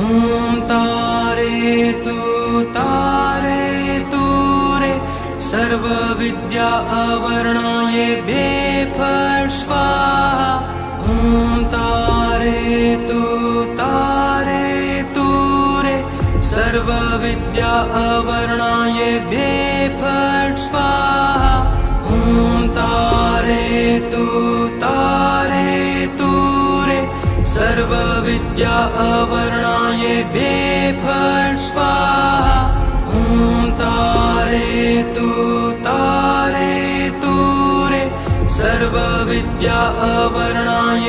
ॐ तारे तु रे सर्वविद्या अवर्णाय फट् स्वाहा। ॐ तारे तु रे सर्वविद्या अवर्णाय फट् स्वाहा। ॐ तारे तु रे सर्वविद्या अवर्णाय फट् स्वाहा। ॐ तारे तु रे सर्वविद्या अवर्णाय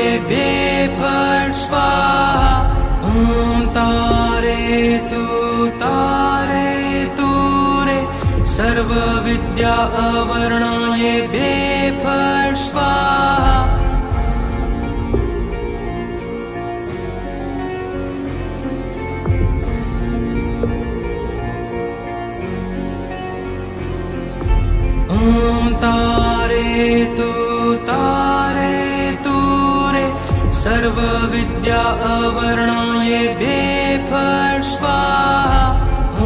फट् स्वाहा। ॐ तारे तु रे सर्वविद्या अवर्णाय फट् स्वाहा। ॐ तारे तु रे सर्वविद्या अवर्णाय फट् स्वाहा। ॐ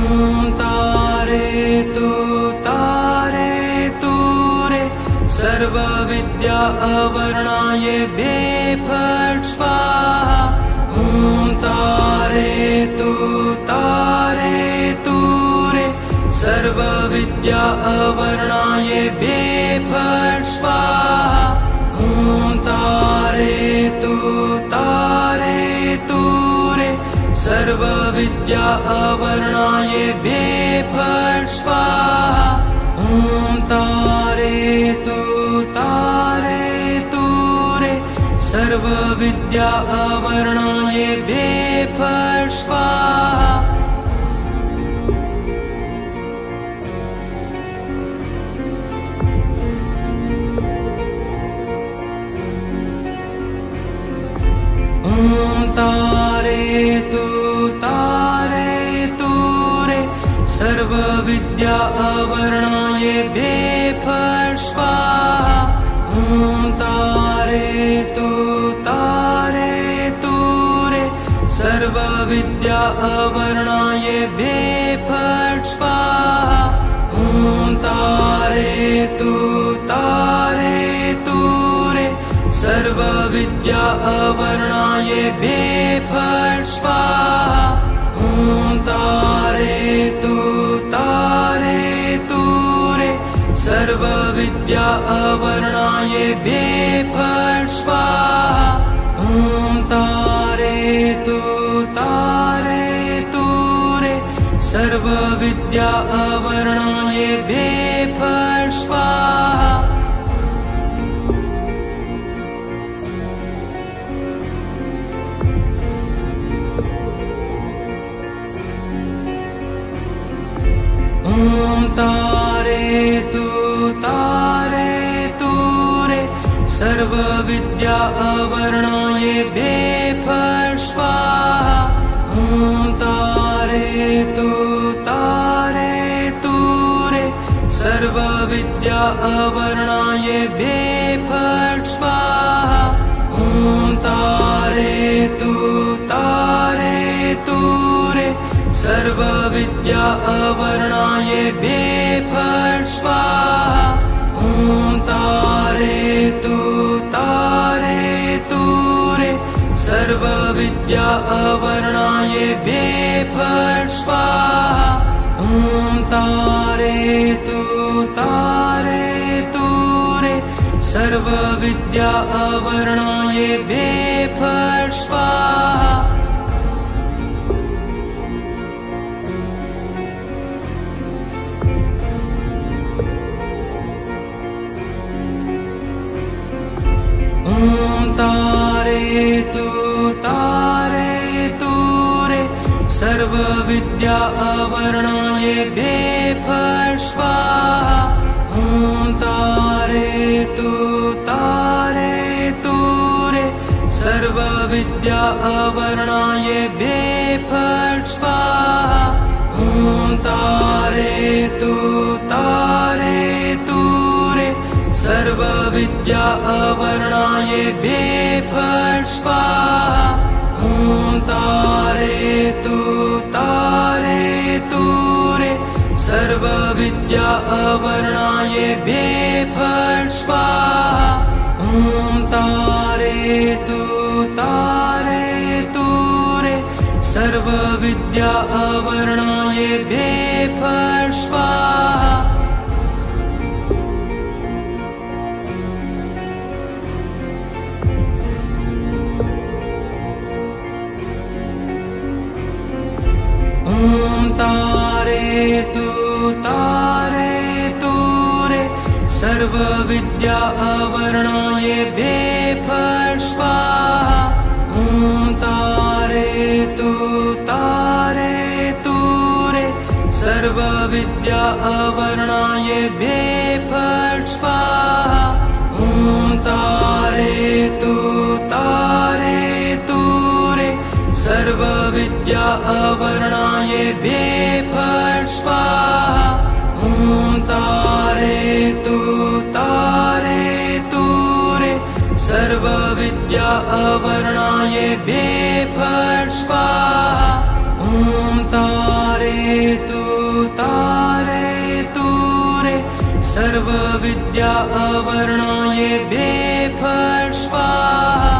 तारे तु रे सर्वविद्या अवर्णाय फट् स्वाहा। ॐ तारे तु रे सर्वविद्या अवर्णाय फट् स्वाहा। ॐ तारे तु रे सर्वविद्या अवर्णाय फट् स्वाहा। ॐ तारे तु रे सर्वविद्या अवर्णाय फट् स्वाहा। ॐ तारे तु रे सर्वविद्या अवर्णाय फट् स्वाहा। ॐ तारे तु रे सर्वविद्या अवर्णाय फट् स्वाहा। ॐ तारे तु रे सर्वविद्या अवर्णाय फट् स्वाहा। ॐ तारे तु रे सर्वविद्या अवर्णाय फट् स्वाहा। ॐ तारे तु रे सर्वविद्या अवर्णाय फट् स्वाहा। ॐ तारे तु रे सर्वविद्या अवर्णाय फट् स्वाहा। ॐ तारे तु रे सर्वविद्या अवर्णाय फट् स्वाहा। ॐ तारे तु रे सर्वविद्या अवर्णाय फट् स्वाहा। ॐ तारे तु रे सर्वविद्या अवर्णाय फट् स्वाहा। ॐ तारे तु रे सर्वविद्या अवर्णाय फट् स्वाहा। ॐ तारे तु रे सर्वविद्या अवर्णाय फट् स्वाहा। ॐ तारे तु रे सर्वविद्या अवर्णाय फट् स्वाहा। ॐ तारे तु रे सर्वविद्या अवर्णाय फट् स्वाहा। ॐ तारयतु तारयतु रे सर्वविद्या अवर्णायेभ्ये फट् स्वाहा ॐ तारयतु तारयतु रे सर्वविद्या अवर्णायेभ्ये फट् स्वाहा ॐ तारयतु तारयतु रे सर्वविद्या अवर्णायेभ्ये फट् स्वाहा ॐ तारयतु तारयतु रे सर्वविद्या अवर्णायेभ्ये फट् स्वाहा ॐ तारयतु तारयतु रे सर्वविद्या अवर्णायेभ्ये फट् स्वाहा ॐ तारयतु तारयतु रे सर्वविद्या अवर्णायेभ्ये फट् स्वाहा ॐ तारयतु तारयतु रे सर्वविद्या अवर्णायेभ्ये फट् स्वाहा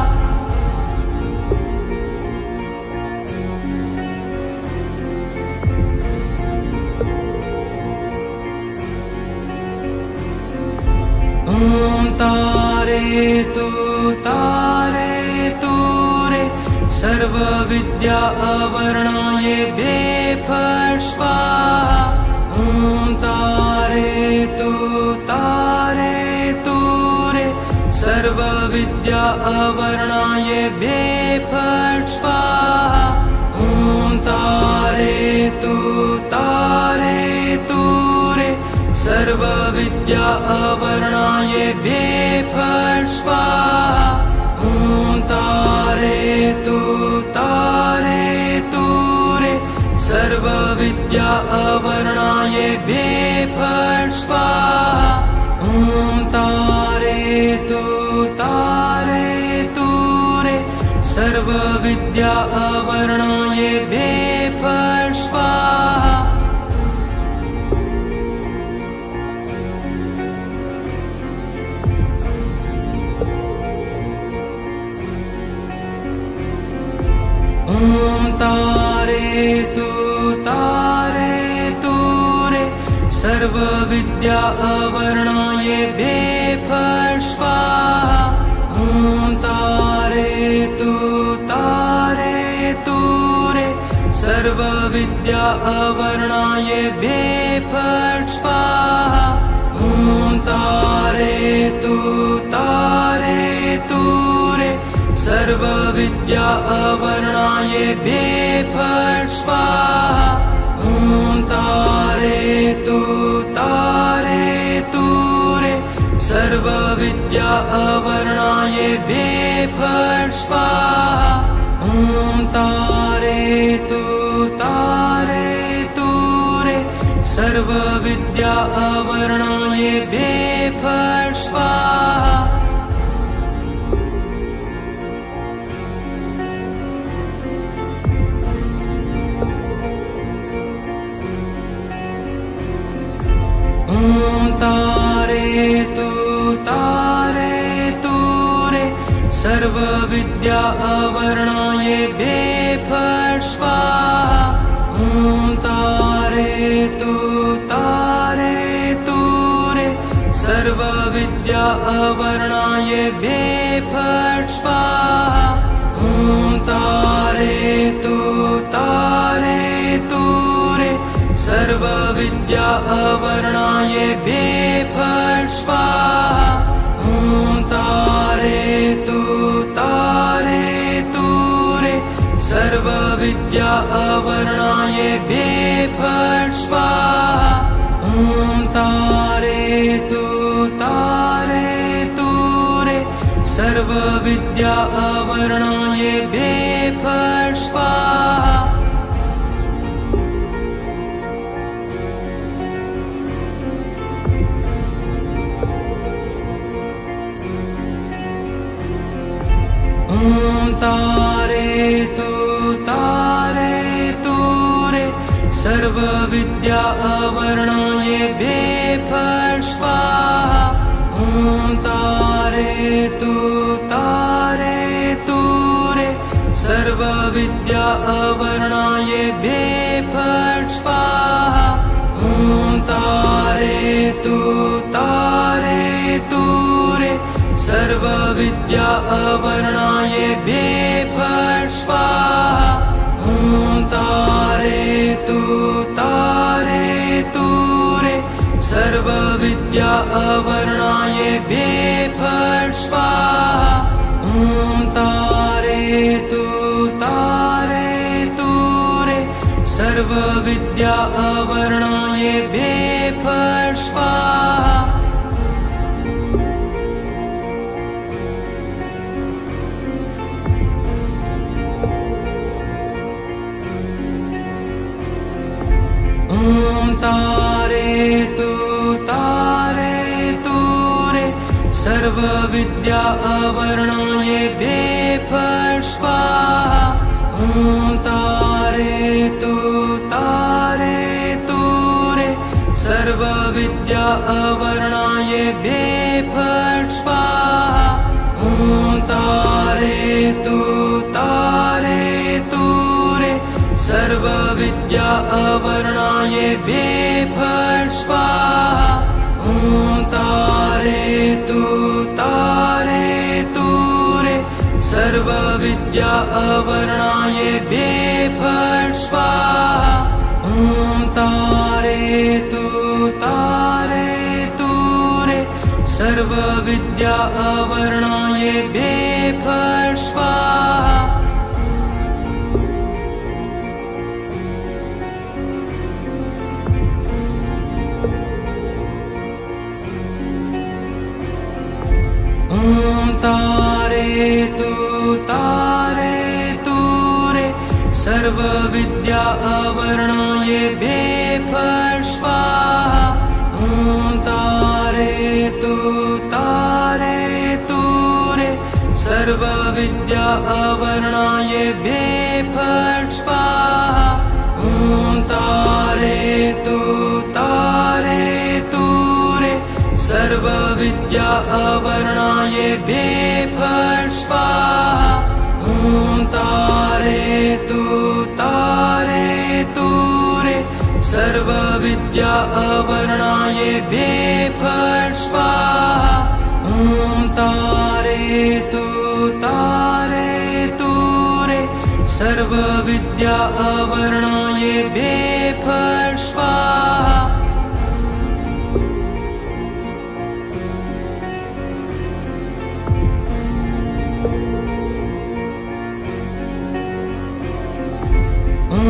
ॐ तारयतु तारयतु रे सर्वविद्या अवर्णायेभ्ये फट् स्वाहा ॐ तारयतु तारयतु रे सर्वविद्या अवर्णायेभ्ये फट् स्वाहा ॐ तारयतु तारयतु रे सर्वविद्या अवर्णायेभ्ये फट् स्वाहा ॐ तारयतु तारयतु रे सर्वविद्या अवर्णायेभ्ये फट् स्वाहा ॐ तारयतु तारयतु रे सर्वविद्या अवर्णायेभ्ये फट् स्वाहा ॐ तारयतु तारयतु रे सर्वविद्या अवर्णायेभ्ये फट् स्वाहा ॐ तारयतु तारयतु रे सर्वविद्या अवर्णायेभ्ये फट् स्वाहा ॐ तारयतु तारयतु रे सर्वविद्या अवर्णायेभ्ये फट् स्वाहा ॐ तारयतु तारयतु रे सर्वविद्या अवर्णायेभ्ये फट् स्वाहा ॐ तारयतु तारयतु रे सर्वविद्या अवर्णायेभ्ये फट् स्वाहा ॐ तारयतु तारयतु रे सर्वविद्या अवर्णायेभ्ये फट् स्वाहा ॐ तारयतु तारयतु रे सर्वविद्या अवर्णायेभ्ये फट् स्वाहा ॐ तारयतु तारयतु रे सर्वविद्या अवर्णायेभ्ये फट् स्वाहा ॐ तारयतु तारयतु रे सर्वविद्या अवर्णायेभ्ये फट् स्वाहा ॐ तारयतु तारयतु रे सर्वविद्या अवर्णायेभ्ये फट् स्वाहा ॐ तारयतु सर्वविद्या अवर्णाय द्वे फट् स्वाहा ॐ तारयतु तारयतु रे सर्वविद्या अवर्णाय द्वे फट् स्वाहा ॐ तारयतु तारयतु रे सर्वविद्या अवर्णाय द्वे फट् स्वाहा ॐ तारयतु तारयतु रे सर्वविद्या अवर्णाय द्वे फट् स्वाहा ॐ तारयतु तारयतु रे सर्वविद्या अवर्णाय द्वे फट् स्वाहा ॐ तारयतु तारयतु रे सर्वविद्या अवर्णाय द्वे फट् स्वाहा ॐ तारयतु तारयतु रे सर्वविद्या अवर्णाय द्वे फट् स्वाहा ॐ तारयतु तारयतु रे सर्वविद्या अवर्णाय द्वे फट् स्वाहा ॐ तारयतु तारयतु रे सर्वविद्या अवर्णाय द्वे फट् स्वाहा ॐ तारयतु तारयतु रे सर्वविद्या अवर्णाय द्वे फट् स्वाहा ॐ तारयतु तारयतु रे सर्वविद्या अवर्णाय द्वे फट् स्वाहा ॐ तारयतु तारयतु रे सर्वविद्या अवर्णाय द्वे फट् स्वाहा ॐ तारयतु तारयतु रे सर्वविद्या अवर्णाय द्वे फट् स्वाहा ॐ तारयतु तारयतु रे सर्वविद्या अवर्णाय द्वे फट् स्वाहा ॐ तारयतु तारयतु रे सर्वविद्या अवर्णाय द्वे फट् स्वाहा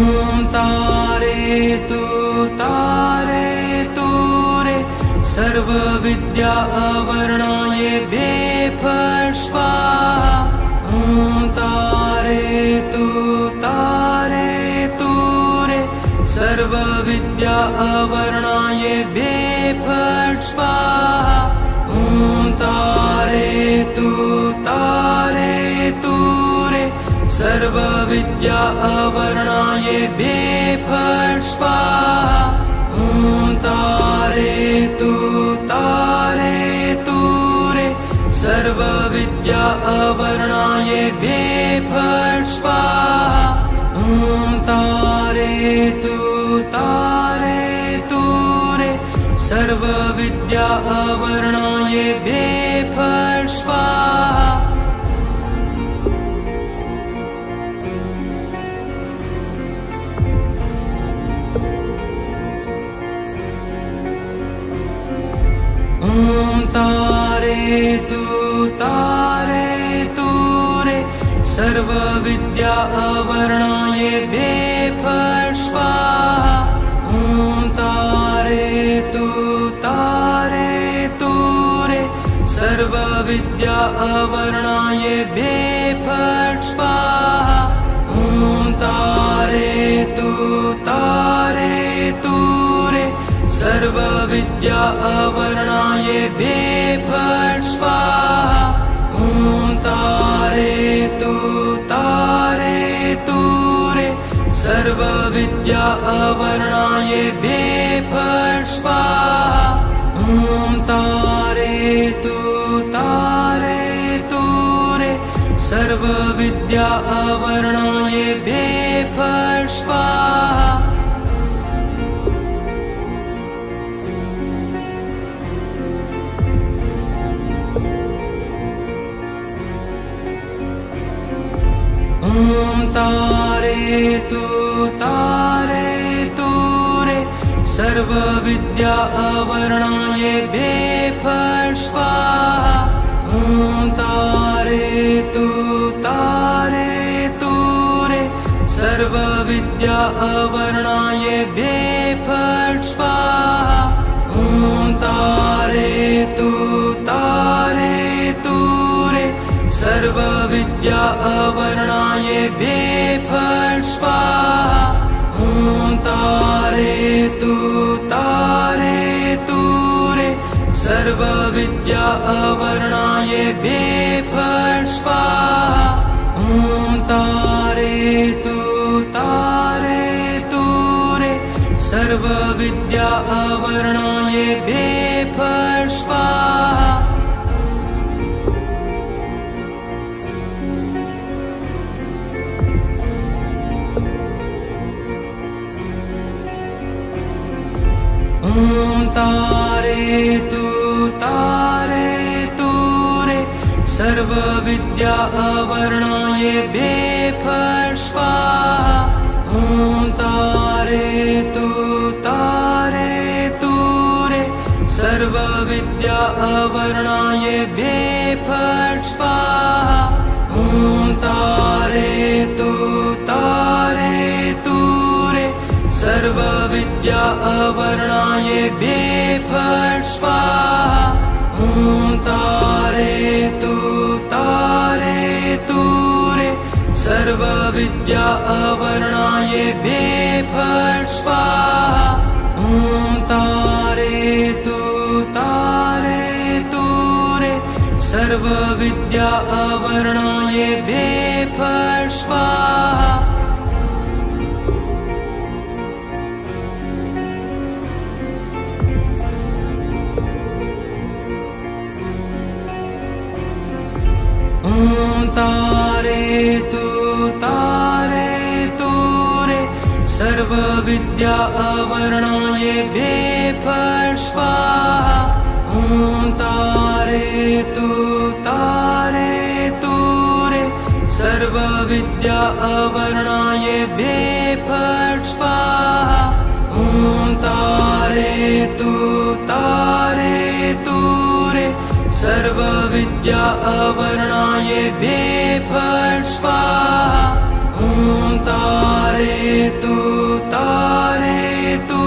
ॐ तारयतु तारयतु रे सर्वविद्या अवर्णाय द्वे फट् स्वाहा ॐ तारयतु तारयतु रे सर्वविद्या अवर्णाय द्वे फट् स्वाहा ॐ तारयतु तारयतु रे सर्वविद्या अवर्णाय द्वे फट् स्वाहा ॐ तारयतु तारयतु रे सर्वविद्या अवर्णाय द्वे फट् स्वाहा ॐ तारयतु तारयतु रे सर्वविद्या अवर्णाय द्वे फट् स्वाहा ॐ तारयतु तारयतु रे सर्वविद्या अवर्णाय द्वे फट् स्वाहा ॐ तारयतु तारयतु रे सर्वविद्या अवर्णाय द्वे फट् स्वाहा ॐ तारयतु तारयतु रे सर्वविद्या अवर्णाय द्वे फट् स्वाहा ॐ तारयतु तारयतु रे सर्वविद्या सर्वविद्या अवर्णाय दे फट् स्वाहा। ॐ तारेतु तारेतु रे सर्वविद्या अवर्णाय दे फट् स्वाहा। ॐ तारेतु तारेतु रे सर्वविद्या अवर्णाय दे फट् स्वाहा। ॐ तारेतु तारेतु रे सर्वविद्या अवर्णाय दे फट् स्वाहा। ॐ तारेतु तारेतु रे सर्वविद्या अवर्णाय दे फट् स्वाहा। ॐ तारेतु तारेतु रे सर्वविद्या अवर्णाय दे फट् स्वाहा। ॐ तारेतु तारेतु रे सर्वविद्या अवर्णाय दे फट् स्वाहा। ॐ तारेतु तारेतु रे सर्वविद्या अवर्णाय दे फट् स्वाहा। ॐ तारेतु तारेतु रे सर्वविद्या अवर्णाय दे फट् स्वाहा। ॐ तारेतु तारेतु रे सर्वविद्या अवर्णाय दे फट् स्वाहा। ॐ तारेतु तारेतु रे सर्वविद्या अवर्णाय दे फट् स्वाहा। ॐ तारेतु तारेतु रे सर्वविद्या अवर्णाय दे फट् स्वाहा। ॐ तारेतु तारेतु रे सर्वविद्या अवर्णाय दे फट् स्वाहा। ॐ तारेतु तारेतु रे सर्वविद्या अवर्णाय दे फट् स्वाहा। ॐ तारेतु तारेतु रे सर्वविद्या अवर्णाय दे फट् स्वाहा। ॐ तारेतु तारेतु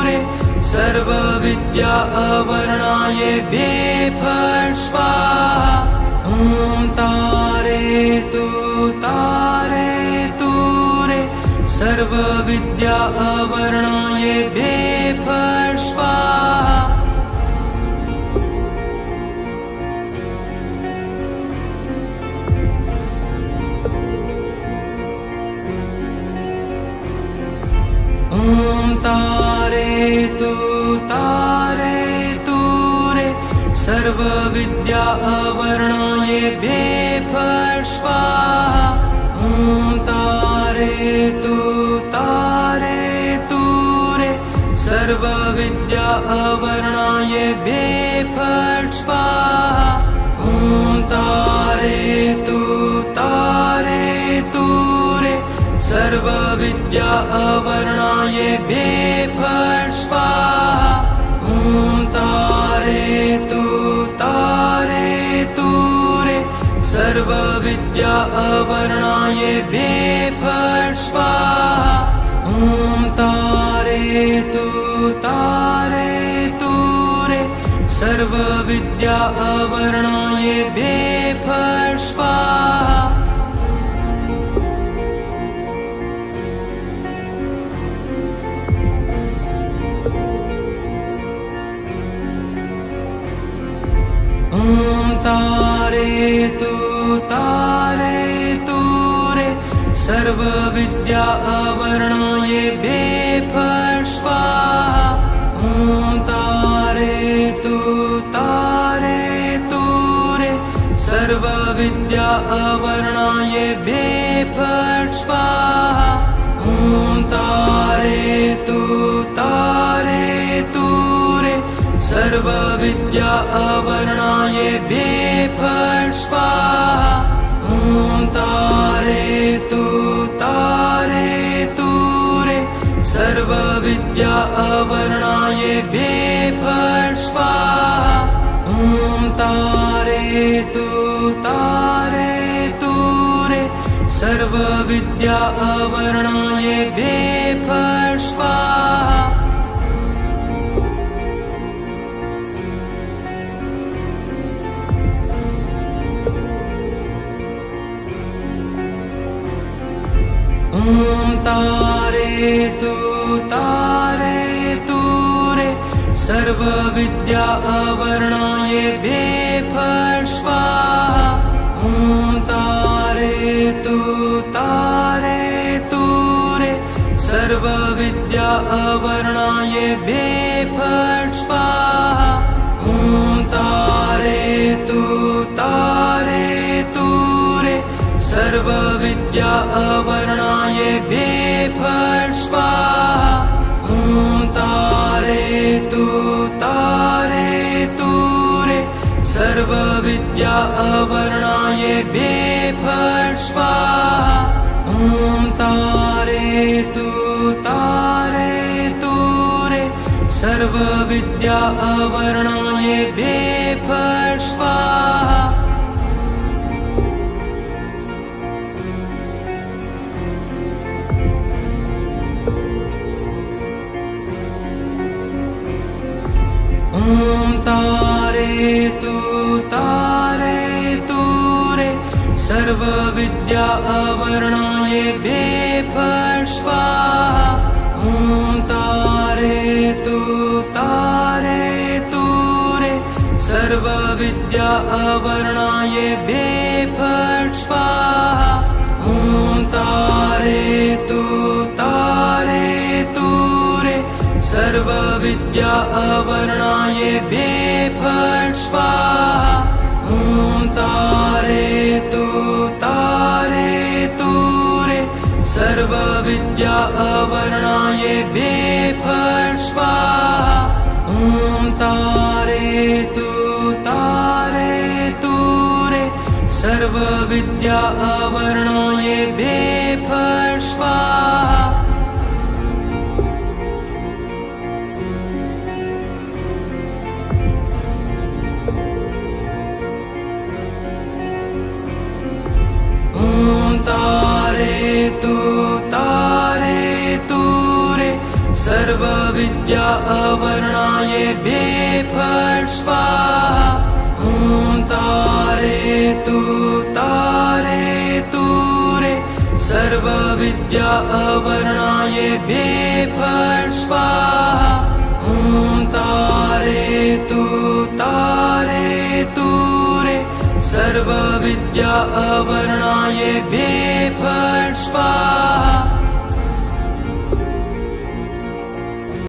रे सर्वविद्या अवर्णाय दे फट् स्वाहा। ॐ तारेतु तारेतु रे सर्वविद्या अवर्णाय दे फट् स्वाहा। ॐ तारेतु तारेतु रे सर्वविद्या अवर्णाय दे फट् स्वाहा। ॐ तारेतु तारेतु रे सर्वविद्या अवर्णाय दे फट् स्वाहा। ॐ तारेतु तारेतु रे सर्वविद्या अवर्णाय दे फट् स्वाहा। ॐ तारेतु तारेतु रे सर्वविद्या अवर्णाय दे फट् स्वाहा। ॐ तारेतु तारेतु रे सर्वविद्या अवर्णाय दे फट् स्वाहा। ॐ तारेतु तारेतु रे सर्वविद्या अवर्णाय दे सर्वविद्या अवर्णाय भे फट् स्वाहा। ॐ तारे तु रे सर्वविद्या अवर्णाय भे फट् स्वाहा। ॐ तारे तु रे सर्वविद्या अवर्णाय भे फट् स्वाहा। ॐ तारे तु रे सर्वविद्या अवर्णाय भे फट् स्वाहा। ॐ तारे तु रे सर्वविद्या अवर्णाय भे फट् स्वाहा। ॐ तारे तु रे सर्वविद्या अवर्णाय भे फट् स्वाहा। ॐ तारे तु रे सर्वविद्या अवर्णाय भे फट् स्वाहा। ॐ तारे तु रे सर्वविद्या अवर्णाय भे फट् स्वाहा। ॐ तारे तु रे सर्वविद्या अवर्णाय भे फट् स्वाहा। ॐ तारे तु रे सर्वविद्या अवर्णाय भे फट् स्वाहा। ॐ तारे तु रे सर्वविद्या अवर्णाय भे फट् स्वाहा। ॐ तारे तु रे सर्वविद्या अवर्णाय भे फट् स्वाहा। ॐ तारे तु रे सर्वविद्या अवर्णाय भे फट् स्वाहा। ॐ तारे तु रे सर्वविद्या अवर्णाय भे फट् स्वाहा। ॐ तारे तु रे सर्वविद्या अवर्णाय भे फट् स्वाहा। ॐ तारे तु रे सर्वविद्या अवर्णाय भे फट् स्वाहा। ॐ तारे तु रे सर्वविद्या अवर्णाय भे फट् स्वाहा।